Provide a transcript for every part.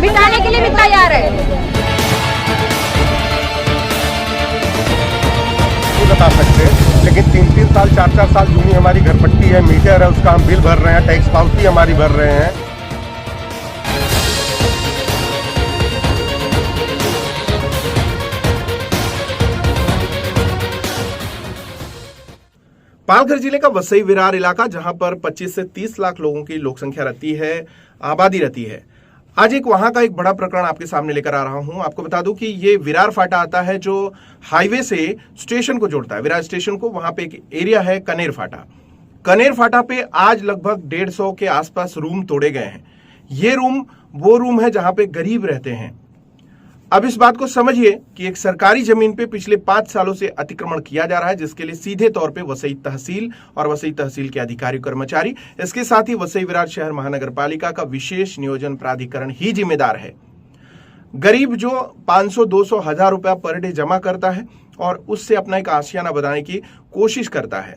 मिटाने के लिए भी तैयार है। बता सकते हैं, लेकिन 3-3 साल 4-4 साल जूनी हमारी घरपट्टी है, मीटर है, उसका हम बिल भर रहे हैं, टैक्स पावती हमारी भर रहे हैं। पालघर जिले का वसई विरार इलाका, जहां पर 25 से 30 लाख लोगों की लोक संख्या रहती है, आबादी रहती है। आज एक वहां का एक बड़ा प्रकरण आपके सामने लेकर आ रहा हूं। आपको बता दूं कि ये विरार फाटा आता है जो हाईवे से स्टेशन को जोड़ता है, विरार स्टेशन को। वहां पे एक एरिया है कनेर फाटा। कनेर फाटा पे आज लगभग 150 के आसपास रूम तोड़े गए हैं। ये रूम वो रूम है जहां पे गरीब रहते हैं। अब इस बात को समझिए कि एक सरकारी जमीन पे पिछले 5 सालों से अतिक्रमण किया जा रहा है, जिसके लिए सीधे तौर पे वसई तहसील और वसई तहसील के अधिकारी कर्मचारी, इसके साथ ही वसई विरार शहर महानगर पालिका का विशेष नियोजन प्राधिकरण ही जिम्मेदार है। गरीब जो 500, 200, 1000 रुपया पर डे जमा करता है और उससे अपना एक आशियाना बनाने की कोशिश करता है,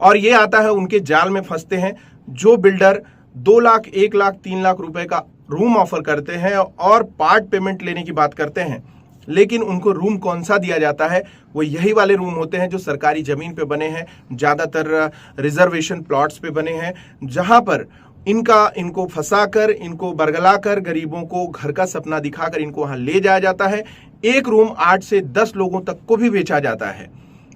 और ये आता है उनके जाल में फंसते हैं जो बिल्डर 2 लाख, 1 लाख, 3 लाख रुपए का रूम ऑफर करते हैं और पार्ट पेमेंट लेने की बात करते हैं। लेकिन उनको रूम कौन सा दिया जाता है? वो यही वाले रूम होते हैं जो सरकारी जमीन पे बने हैं, ज्यादातर रिजर्वेशन प्लॉट्स पे बने हैं, जहां पर इनको फंसाकर, इनको बरगलाकर, गरीबों को घर का सपना दिखाकर इनको वहां ले जाया जाता है। एक रूम 8 से 10 लोगों तक को भी बेचा जाता है।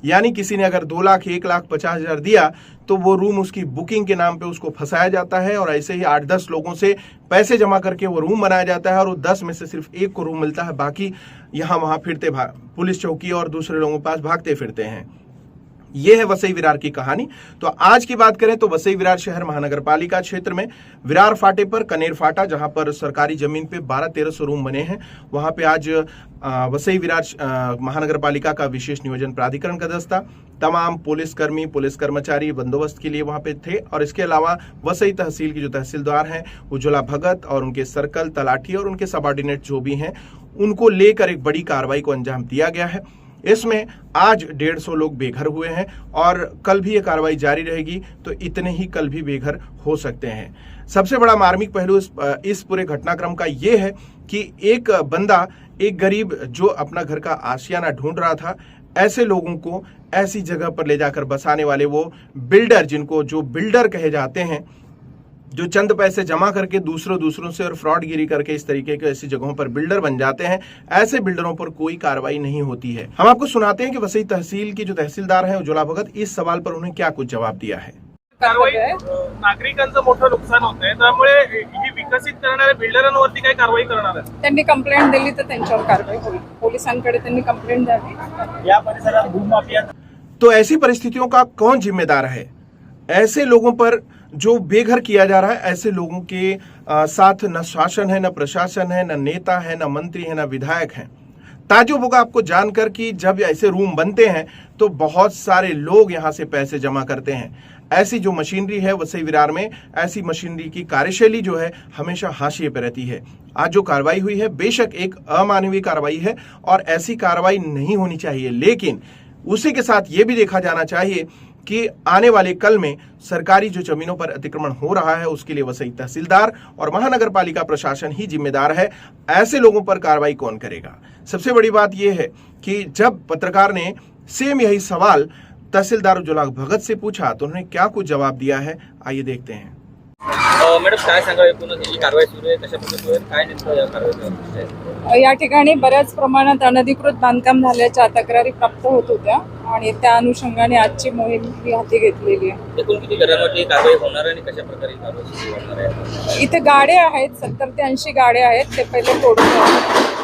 यानी किसी ने अगर 2 लाख, 1 लाख 50,000 दिया तो वो रूम उसकी बुकिंग के नाम पे उसको फंसाया जाता है, और ऐसे ही 8-10 लोगों से पैसे जमा करके वो रूम बनाया जाता है, और वो 10 में से सिर्फ 1 को रूम मिलता है। बाकी यहाँ वहां फिरते पुलिस चौकी और दूसरे लोगों के पास भागते फिरते हैं। ये है वसई विरार की कहानी। तो आज की बात करें तो वसई विरार शहर महानगर पालिका क्षेत्र में विरार फाटे पर कनेर फाटा, जहां पर सरकारी जमीन पे 1200-1300 रूम बने हैं, वहां पे आज वसई विरार महानगर पालिका का विशेष नियोजन प्राधिकरण का दस्ता, तमाम पुलिसकर्मी, पुलिस कर्मचारी बंदोबस्त के लिए वहां पे थे। और इसके अलावा वसई तहसील की जो तहसीलदार हैं उज्ज्वला भगत और उनके सर्कल, तलाठी और उनके सबऑर्डिनेट जो भी हैं, उनको लेकर एक बड़ी कार्रवाई को अंजाम दिया गया है। इसमें आज 150 लोग बेघर हुए हैं और कल भी ये कार्रवाई जारी रहेगी, तो इतने ही कल भी बेघर हो सकते हैं। सबसे बड़ा मार्मिक पहलू इस पूरे घटनाक्रम का ये है कि एक बंदा, एक गरीब जो अपना घर का आशियाना ढूंढ रहा था, ऐसे लोगों को ऐसी जगह पर ले जाकर बसाने वाले वो बिल्डर, जिनको जो बिल्डर कहे जाते हैं, जो चंद पैसे जमा करके दूसरों से और फ्रॉडगिरी करके इस तरीके के ऐसी जगहों पर बिल्डर बन जाते हैं, ऐसे बिल्डरों पर कोई कार्रवाई नहीं होती है। हम आपको सुनाते हैं कि वसई तहसील की जो तहसीलदार हैं उज्ज्वला भगत, इस सवाल पर उन्होंने क्या कुछ जवाब दिया है। कारवाई नागरिकांचं मोठं नुकसान होतंय, त्यामुळे ही विकसित करणाऱ्या बिल्डरांवरती काय कारवाई करणार आहे? त्यांनी कंप्लेंट दिली तर त्यांच्यावर कारवाई होईल। पोलिसांकडे त्यांनी कंप्लेंट द्यावी। या परिसरात भूमाफिया। तो ऐसी परिस्थितियों का कौन जिम्मेदार है? ऐसे लोगों पर जो बेघर किया जा रहा है, ऐसे लोगों के साथ न शासन है, न प्रशासन है, न नेता है, न मंत्री है, न विधायक है। ताज्जुब होगा आपको जानकर कि जब ऐसे रूम बनते हैं तो बहुत सारे लोग यहां से पैसे जमा करते हैं। ऐसी जो मशीनरी है वसई विरार में, ऐसी मशीनरी की कार्यशैली जो है हमेशा हाशिए पर रहती है। आज जो कार्रवाई हुई है बेशक एक अमानवीय कार्रवाई है और ऐसी कार्रवाई नहीं होनी चाहिए, लेकिन उसी के साथ ये भी देखा जाना चाहिए कि आने वाले कल में सरकारी जो जमीनों पर अतिक्रमण हो रहा है उसके लिए वसई तहसीलदार और महानगर पालिका प्रशासन ही जिम्मेदार है। ऐसे लोगों पर कार्रवाई कौन करेगा? सबसे बड़ी बात यह है कि जब पत्रकार ने सेम यही सवाल तहसीलदार उज्ज्वला भगत से पूछा तो उन्होंने क्या कुछ जवाब दिया है, आइए देखते हैं। मॅडम काय सांगाल, एकूण ही कारवाई सुरू आहे, कशा पद्धतीने काय नेमकं या कारवाईचं? या ठिकाणी बऱ्याच प्रमाणात अनधिकृत बांधकाम झाल्याच्या तक्रारी प्राप्त होत होत्या आणि त्या अनुषंगाने आजची मोहीम ही हाती घेतलेली आहे। एकूण किती घरांवरती कारवाई होणार आहे आणि कशा प्रकारे कारवाई सुरू होणार आहे? इथे गाड्या आहेत, 70 ते 80 गाड्या आहेत, ते पहिले तोडून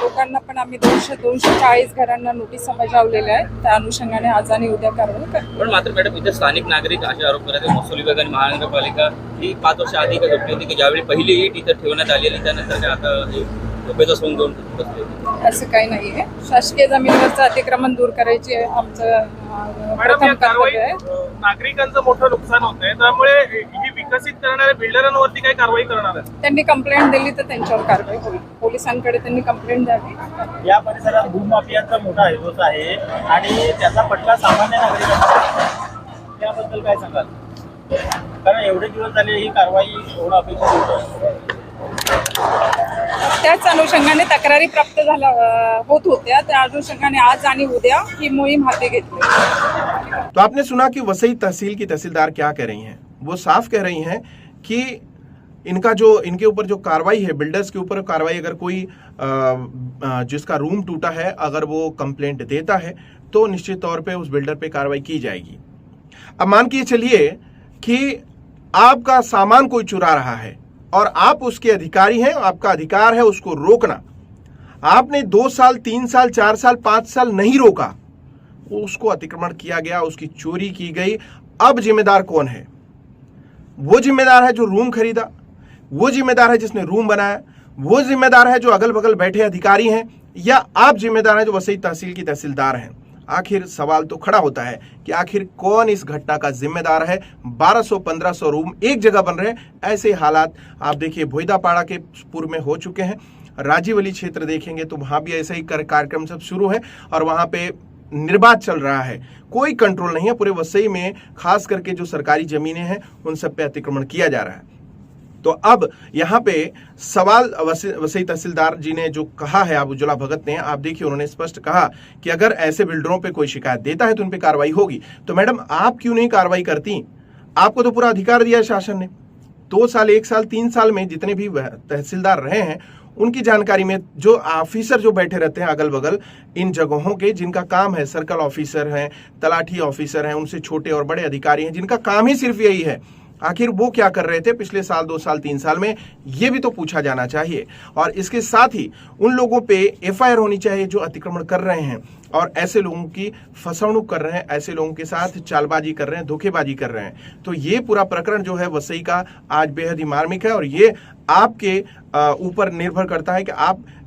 लोकांना पण आम्ही 240 घरांना नोटीस बजावलेल्या आहेत। त्या अनुषंगाने आज आणि उद्या कारवाई करतो। पण मात्र मॅडम इथे स्थानिक नागरिक असे आरोप करत आहेत, महसूल विभाग आणि महानगरपालिका ही 5 वर्ष आधी का घटली होती की ज्यावेळी पहिली ईट इथं ठेवण्यात आलेली, त्यानंतर काय आता झोपेचा सोंग घेऊन बसले होते? असं काही नाही आहे। शासकीय जमिनीवरचं अतिक्रमण दूर करायची आमचं मॅडम, या कारवाई नागरिकांचं मोठं नुकसान होतंय, त्यामुळे ही विकसित करणाऱ्या बिल्डरांवरती काय कारवाई करणार आहे? त्यांनी कंप्लेंट दिली तर त्यांच्यावर कारवाई होईल। पोलिसांकडे त्यांनी कंप्लेंट द्यावी। या परिसरात भूमाफियांचा मोठा हेतू आहे आणि त्याचा फटका सामान्य नागरिकांना, त्याबद्दल काय सांगाल? कारण एवढे दिवस झाले ही कारवाई होणं अपेक्षित होतं। त्याच अनुषंगाने तक्रारी प्राप्त होत होत्या, त्या अनुषंगाने आज आणि उद्या ही मोहीम हाती घेतली। तो आपने सुना कि वसई तहसील की तहसीलदार क्या कह रही हैं। वो साफ कह रही हैं कि इनके ऊपर जो कार्रवाई है, बिल्डर्स के ऊपर कार्रवाई, अगर कोई जिसका रूम टूटा है अगर वो कंप्लेंट देता है तो निश्चित तौर पे उस बिल्डर पे कार्रवाई की जाएगी। अब मान के चलिए कि आपका सामान कोई चुरा रहा है और आप उसके अधिकारी हैं, आपका अधिकार है उसको रोकना। आपने 2 साल 3 साल 4 साल 5 साल नहीं रोका, उसको अतिक्रमण किया गया, उसकी चोरी की गई। अब जिम्मेदार कौन है? वो जिम्मेदार है जो रूम खरीदा, वो जिम्मेदार है जिसने रूम बनाया, वो जिम्मेदार है जो अगल बगल बैठे अधिकारी हैं, या आप जिम्मेदार हैं जो वसई तहसील की तहसीलदार हैं? आखिर सवाल तो खड़ा होता है कि आखिर कौन इस घटना का जिम्मेदार है। 1200-1500 रूम एक जगह बन रहे हैं। ऐसे हालात आप देखिए भोईदापाड़ा के पूर्व में हो चुके हैं। राजीवली क्षेत्र देखेंगे तो वहां भी ऐसा ही कार्यक्रम सब शुरू है और वहां पे निर्बाध चल रहा है, कोई कंट्रोल नहीं है। पूरे वसई में खास करके जो सरकारी जमीनें हैं उन सब पे अतिक्रमण किया जा रहा है। तो अब यहाँ पे सवाल वसई तहसीलदार जी ने जो कहा है, आप उज्ज्वला भगत ने, आप देखिए उन्होंने स्पष्ट कहा कि अगर ऐसे बिल्डरों पे कोई शिकायत देता है तो उन पे कार्रवाई होगी। तो मैडम आप क्यों नहीं कार्रवाई करती? आपको तो पूरा अधिकार दिया है शासन ने। 2 साल 1 साल 3 साल में जितने भी तहसीलदार रहे हैं उनकी जानकारी में जो ऑफिसर जो बैठे रहते हैं अगल बगल इन जगहों के, जिनका काम है, सर्कल ऑफिसर हैं, तलाठी ऑफिसर हैं, उनसे छोटे और बड़े अधिकारी हैं जिनका काम ही सिर्फ यही है, आखिर वो क्या कर रहे थे पिछले साल 2 साल 3 साल में, ये भी तो पूछा जाना चाहिए। और इसके साथ ही उन लोगों पे एफआईआर होनी चाहिए जो अतिक्रमण कर रहे हैं और ऐसे लोगों की फसवणुक कर रहे हैं, ऐसे लोगों के साथ चालबाजी कर रहे हैं, धोखेबाजी कर रहे हैं। तो ये पूरा प्रकरण जो है वसई का आज बेहद ही मार्मिक है और ये आपके ऊपर निर्भर करता है कि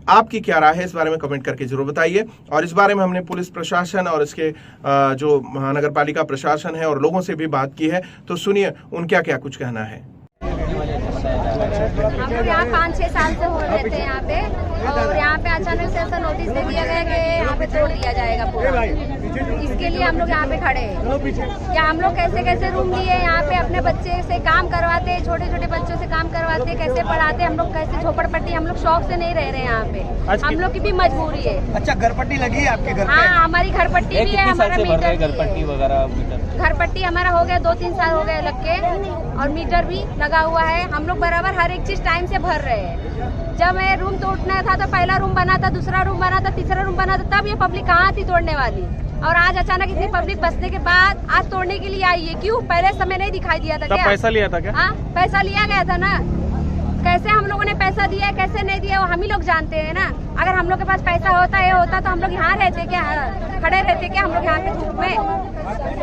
आपकी क्या राय है। इस बारे में कमेंट करके जरूर बताइए। और इस बारे में हमने पुलिस प्रशासन और इसके जो महानगर पालिका प्रशासन है और लोगों से भी बात की है, तो सुनिए उनका क्या कुछ कहना है। हम लोग यहाँ 5-6 साल से हो रहे थे यहाँ पे, और यहाँ पे अचानक से ऐसा नोटिस दे दिया गया कि यहाँ पे तोड़ दिया जाएगा पूरा। इसके लिए हम लोग यहाँ पे खड़े हैं। या हम लोग कैसे कैसे रूम लिए, यहाँ पे अपने बच्चे से काम करवाते, छोटे छोटे बच्चों से काम करवाते, कैसे पढ़ाते, हम लोग कैसे झोपड़पट्टी, हम लोग शौक से नहीं रह रहे यहाँ पे, हम लोग की भी मजबूरी है। अच्छा, घरपट्टी लगी है आपके घर पे? हाँ, हमारी घरपट्टी भी है, हमारा मीटर घरपट्टी वगैरह घरपट्टी हमारा हो गया 2-3 साल हो गए लग के, और मीटर भी लगा हुआ है। हम लोग बराबर हर एक चीज टाइम से भर रहे हैं। जब मैं रूम तोड़ना था तो पहला रूम बना था, दूसरा रूम बना था, तीसरा रूम बना था, तब ये पब्लिक कहाँ थी तोड़ने वाली। और आज अचानक इतनी पब्लिक बसने के बाद आज तोड़ने के लिए आई है। क्यों? पहले समय नहीं दिखाई दिया था क्या? पैसा लिया था क्या? हाँ, पैसा लिया गया था ना। कैसे हम लोगों ने पैसा दिया, कैसे नहीं दिया, वो हम ही लोग जानते हैं ना। अगर हम लोग के पास पैसा होता, ये होता तो हम लोग यहाँ रहते क्या, खड़े रहते क्या हम लोग यहाँ पे धूप में?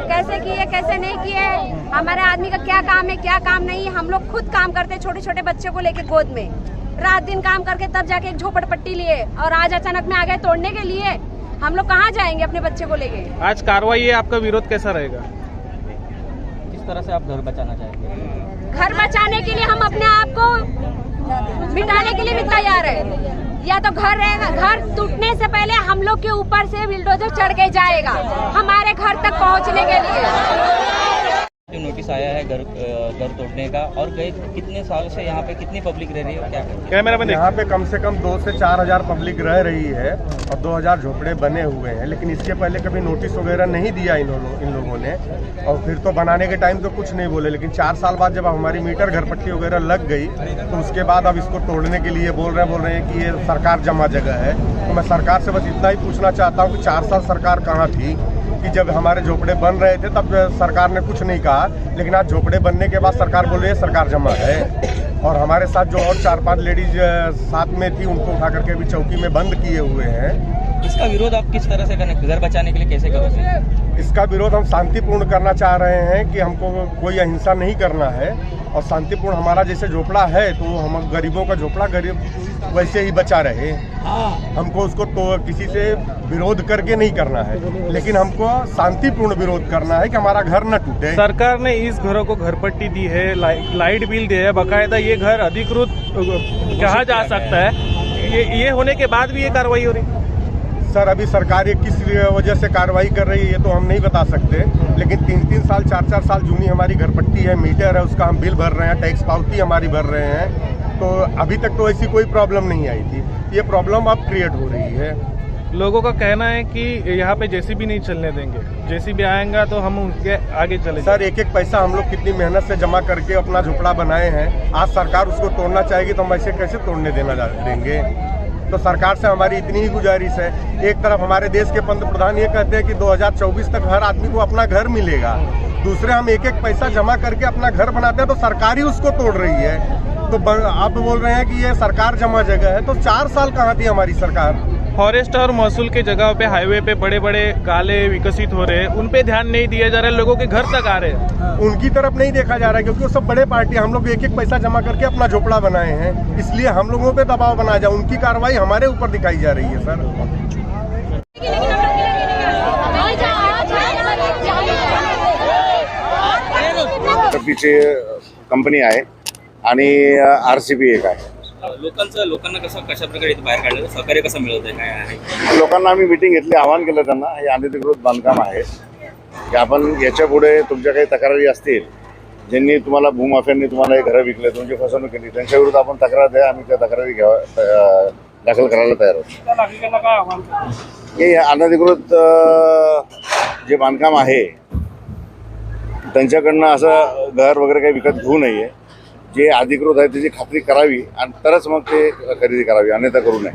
कैसे किए, कैसे नहीं किए? हमारे आदमी का क्या काम है, क्या काम नहीं है। हम लोग खुद काम करते, छोटे छोटे बच्चों को लेके गोद में रात दिन काम करके तब जाके एक झोपड़पट्टी लिए, और आज अचानक में आ गए तोड़ने के लिए। हम लोग कहाँ जाएंगे अपने बच्चे को लेके? आज कार्रवाई है, आपका विरोध कैसा रहेगा? किस तरह से आप घर बचाना चाहेंगे? घर बचाने के लिए हम अपने आप को मिटाने के लिए भी तैयार है। या तो घर रहेगा, घर टूटने से पहले हम लोग के ऊपर से बुलडोजर चढ़ के जाएगा हमारे घर तक पहुंचने के लिए। नोटिस आया है घर तोड़ने का, और गए कितने साल से यहाँ पे कितनी पब्लिक रह रही है, क्या कैमरा मैन? यहाँ पे कम से कम 2 से 4 हजार पब्लिक रह रही है और 2000 झोपड़े बने हुए हैं, लेकिन इसके पहले कभी नोटिस वगैरह नहीं दिया इन लोगों ने। और फिर तो बनाने के टाइम तो कुछ नहीं बोले, लेकिन 4 साल बाद जब हमारी मीटर घरपट्टी वगैरह लग गई तो उसके बाद अब इसको तोड़ने के लिए बोल रहे हैं कि ये सरकार जमा जगह है। तो मैं सरकार से बस इतना ही पूछना चाहता हूँ कि 4 साल सरकार कहाँ थी कि जब हमारे झोपड़े बन रहे थे तब सरकार ने कुछ नहीं कहा, लेकिन आज झोपड़े बनने के बाद सरकार बोल रही है सरकार जमा है। और हमारे साथ जो और 4-5 लेडीज साथ में थी उनको उठा करके भी चौकी में बंद किए हुए हैं। इसका विरोध आप किस तरह से करें, घर बचाने के लिए कैसे करोगे? इसका विरोध हम शांतिपूर्ण करना चाह रहे हैं कि हमको कोई अहिंसा नहीं करना है और शांतिपूर्ण हमारा जैसे झोपड़ा है तो हम गरीबों का झोपड़ा गरीब वैसे ही बचा रहे। हमको उसको तो किसी से विरोध करके नहीं करना है, लेकिन हमको शांतिपूर्ण विरोध करना है कि हमारा घर न टूटे। सरकार ने इस घरों को घरपट्टी दी है, लाइट बिल दिया है, बकायदा ये घर अधिकृत कहा जा सकता है। ये होने के बाद भी ये कार्रवाई हो रही? सर, अभी सरकार ये किस वजह से कार्रवाई कर रही है ये तो हम नहीं बता सकते, लेकिन 3-3 साल 4-4 साल जूनी हमारी घरपट्टी है, मीटर है, उसका हम बिल भर रहे हैं, टैक्स पावती हमारी भर रहे हैं। तो अभी तक तो ऐसी कोई प्रॉब्लम नहीं आई थी, ये प्रॉब्लम अब क्रिएट हो रही है। लोगों का कहना है कि यहाँ पे जेसीबी नहीं चलने देंगे, जेसीबी आएगा तो हम उनके आगे चले सर, एक एक पैसा हम लोग कितनी मेहनत से जमा करके अपना झोपड़ा बनाए हैं, आज सरकार उसको तोड़ना चाहेगी तो हम ऐसे कैसे तोड़ने देंगे। तो सरकार से हमारी इतनी ही गुजारिश है, एक तरफ हमारे देश के पंतप्रधान ये कहते हैं कि 2024 तक हर आदमी को अपना घर मिलेगा, दूसरे हम एक एक पैसा जमा करके अपना घर बनाते हैं तो सरकार ही उसको तोड़ रही है। तो आप बोल रहे हैं कि ये सरकार जमा जगह है, तो 4 साल कहाँ थी हमारी सरकार। फॉरेस्ट और महसूल के जगह पे हाईवे पे बड़े बड़े गाले विकसित हो रहे हैं, उन पे ध्यान नहीं दिया जा रहा है, लोगों के घर तक आ रहे हैं, उनकी तरफ नहीं देखा जा रहा है क्योंकि वो सब बड़े पार्टी, हम लोग एक एक पैसा जमा करके अपना झोपड़ा बनाए हैं, इसलिए हम लोगों पे दबाव बनाया जाए, उनकी कार्रवाई हमारे ऊपर दिखाई जा रही है सर। पीछे कंपनी आहे आणि RCB एक आहे। लोकांना कशा प्रकारे इथे बाहेर काढलं, सहकार्य कसं मिळत आहे, काय आहे? लोकांना आम्ही मीटिंग घेतली, आवाहन केलं त्यांना, हे अनधिकृत बांधकाम आहे की आपण याच्या पुढे तुमच्या काही तक्रारी असतील, ज्यांनी तुम्हाला भूमाफियांनी तुम्हाला हे घरं विकले, तुमची फसवणूक केली, त्यांच्या विरुद्ध आपण तक्रार द्या, आम्ही त्या तक्रारी दाखल करायला तयार आहोत। हे अनधिकृत जे बांधकाम आहे त्यांच्याकडनं असं घर वगैरे काही विकत घेऊ नये, जे अधिकृत आहे त्याची खात्री करावी आणि तरच मग ते खरेदी करावी, अन्यथा करू नये।